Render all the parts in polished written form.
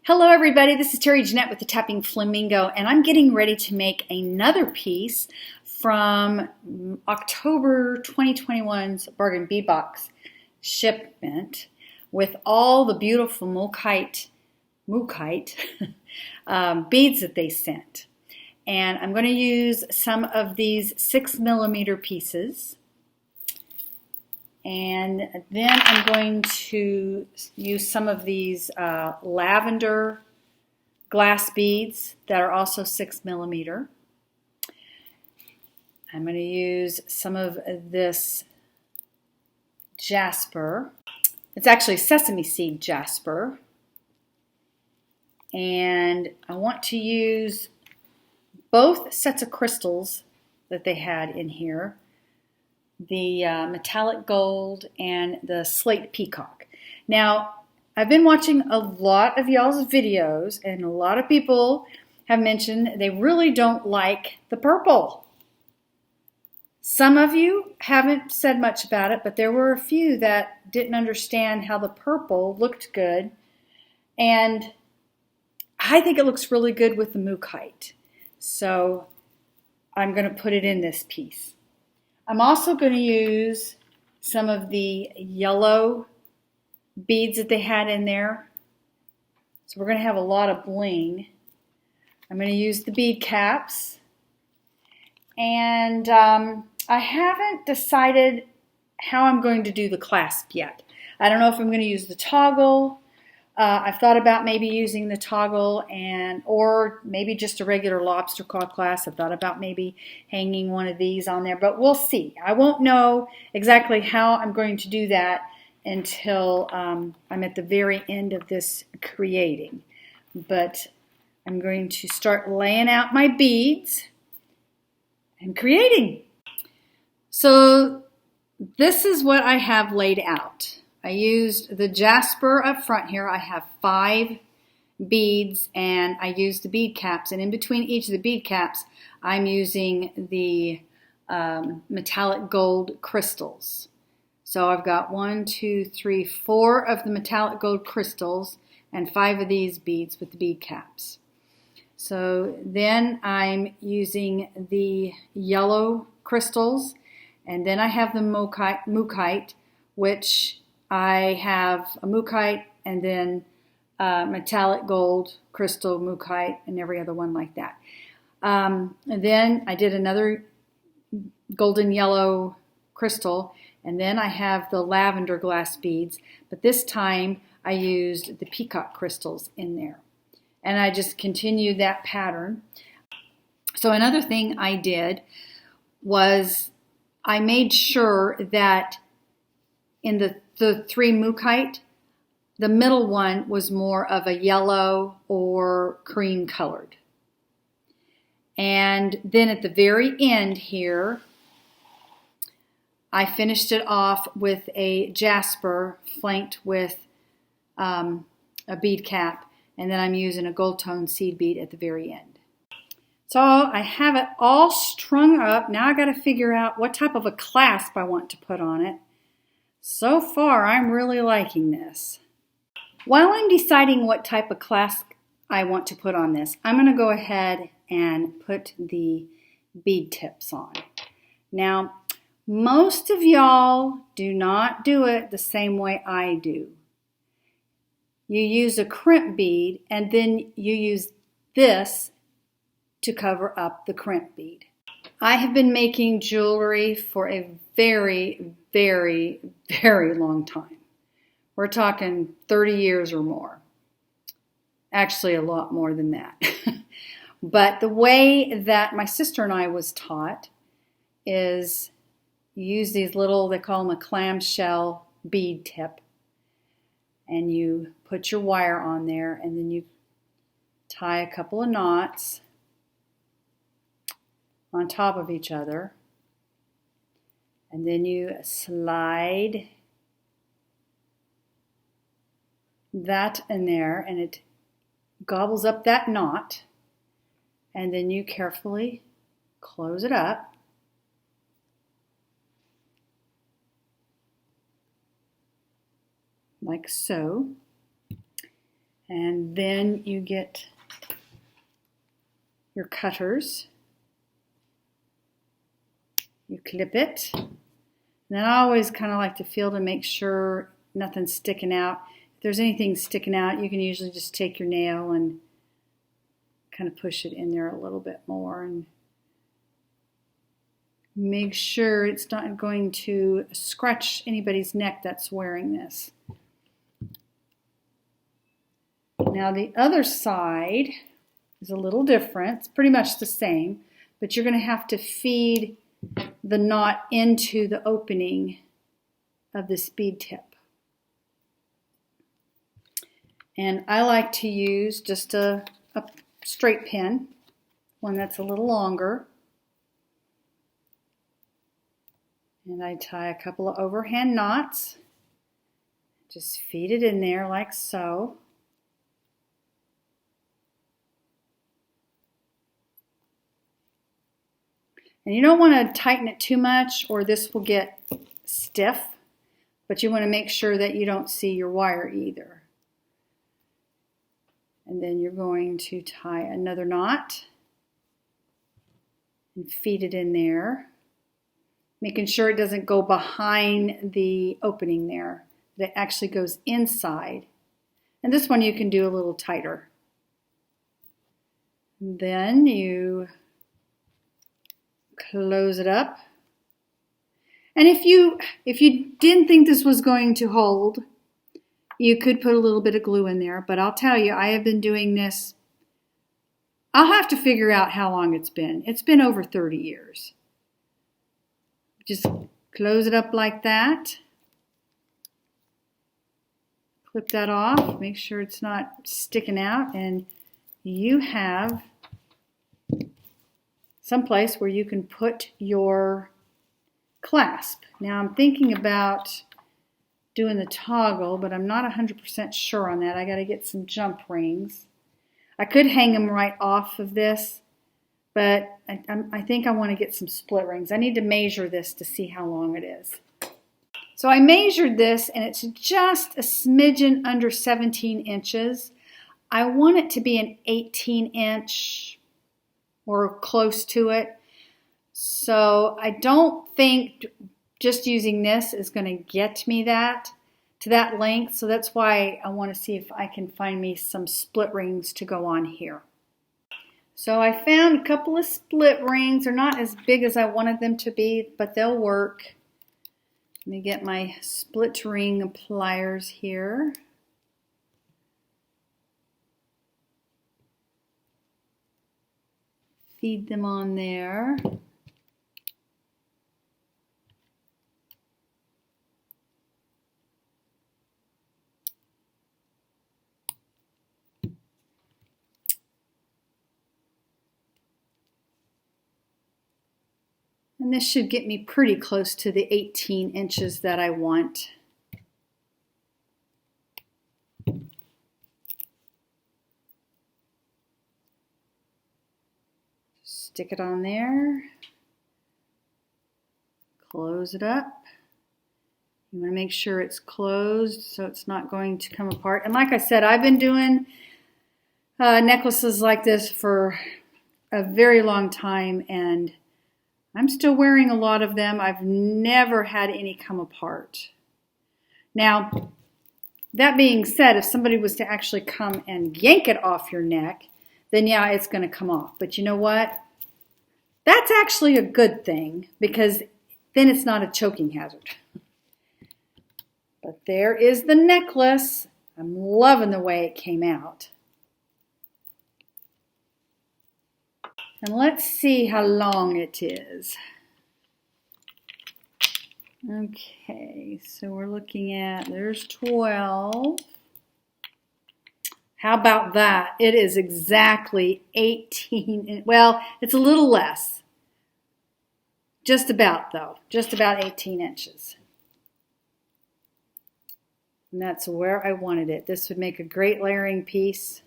Hello everybody, this is Terry Jeanette with the Tappingflamingo, and I'm getting ready to make another piece from October 2021's Bargain Bead Box shipment with all the beautiful Moukaite beads that they sent. And I'm going to use some of these 6mm pieces. And then I'm going to use some of these lavender glass beads that are also 6mm. I'm going to use some of this jasper. It's actually sesame seed jasper. And I want to use both sets of crystals that they had in here. The metallic gold and the slate peacock. Now, I've been watching a lot of y'all's videos, and a lot of people have mentioned they really don't like the purple. Some of you haven't said much about it, but there were a few that didn't understand how the purple looked good, and I think it looks really good with the Moukaite. So I'm going to put it in this piece. I'm also going to use some of the yellow beads that they had in there. So we're going to have a lot of bling. I'm going to use the bead caps. And I haven't decided how I'm going to do the clasp yet. I don't know if I'm going to use the toggle. I've thought about maybe using the toggle or maybe just a regular lobster claw clasp. I've thought about maybe hanging one of these on there, but we'll see. I won't know exactly how I'm going to do that until I'm at the very end of this creating. But I'm going to start laying out my beads and creating. So this is what I have laid out. I used the jasper up front here. I have 5 beads, and I used the bead caps. And in between each of the bead caps, I'm using the metallic gold crystals. So I've got 1, 2, 3, 4 of the metallic gold crystals and 5 of these beads with the bead caps. So then I'm using the yellow crystals, and then I have the Moukaite, which I have a Moukaite and then metallic gold, crystal, Moukaite, and every other one like that. And then I did another golden yellow crystal, and then I have the lavender glass beads, but this time I used the peacock crystals in there. And I just continued that pattern. So another thing I did was I made sure that in the 3 Moukaite, the middle one was more of a yellow or cream colored. And then at the very end here, I finished it off with a jasper flanked with a bead cap, and then I'm using a gold tone seed bead at the very end. So I have it all strung up. Now I got to figure out what type of a clasp I want to put on it. So far, I'm really liking this. While I'm deciding what type of clasp I want to put on this, I'm going to go ahead and put the bead tips on. Now, most of y'all do not do it the same way I do. You use a crimp bead, and then you use this to cover up the crimp bead. I have been making jewelry for a very, very, very long time. We're talking 30 years or more. Actually, a lot more than that. But the way that my sister and I was taught is you use these little, they call them a clamshell bead tip, and you put your wire on there, and then you tie a couple of knots on top of each other, and then you slide that in there, and it gobbles up that knot, and then you carefully close it up, like so, And then you get your cutters. You clip it. And then I always kind of like to feel to make sure nothing's sticking out. If there's anything sticking out, you can usually just take your nail and kind of push it in there a little bit more and make sure it's not going to scratch anybody's neck that's wearing this. Now the other side is a little different. It's pretty much the same, but you're going to have to feed the knot into the opening of this bead tip. And I like to use just a straight pin, one that's a little longer. And I tie a couple of overhand knots. Just feed it in there like so. And you don't want to tighten it too much or this will get stiff, but you want to make sure that you don't see your wire either. And then you're going to tie another knot and feed it in there, making sure it doesn't go behind the opening there, that it actually goes inside. And this one you can do a little tighter. And then you close it up. And if you didn't think this was going to hold, you could put a little bit of glue in there, but I'll tell you, I have been doing this, I'll have to figure out how long it's been. It's been over 30 years. Just close it up like that. Clip that off, make sure it's not sticking out, and you have someplace where you can put your clasp. Now I'm thinking about doing the toggle, but I'm not 100% sure on that. I got to get some jump rings. I could hang them right off of this, but I think I want to get some split rings. I need to measure this to see how long it is. So I measured this and it's just a smidgen under 17 inches. I want it to be an 18-inch or close to it. So I don't think just using this is going to get me to that length. So that's why I want to see if I can find me some split rings to go on here. So I found a couple of split rings. They're not as big as I wanted them to be, but they'll work. Let me get my split ring pliers here. Feed them on there. And this should get me pretty close to the 18 inches that I want. Stick it on there. Close it up. You want to make sure it's closed so it's not going to come apart. And like I said, I've been doing necklaces like this for a very long time, and I'm still wearing a lot of them. I've never had any come apart. Now, that being said, if somebody was to actually come and yank it off your neck, then yeah, it's going to come off. But you know what? That's actually a good thing, because then it's not a choking hazard. But there is the necklace. I'm loving the way it came out. And let's see how long it is. Okay, so we're looking at, there's 12. How about that? It is exactly 18, well, it's a little less. Just about though, just about 18 inches. And that's where I wanted it. This would make a great layering piece.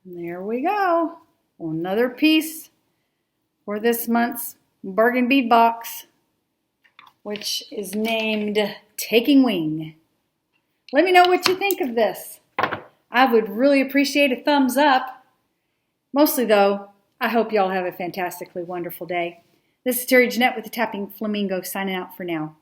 And there we go. Another piece for this month's bargain bead box. which is named Taking Wing. Let me know what you think of this. I would really appreciate a thumbs up. Mostly though, I hope y'all have a fantastically wonderful day. This is Terry Jeanette with the Tapping Flamingo signing out for now.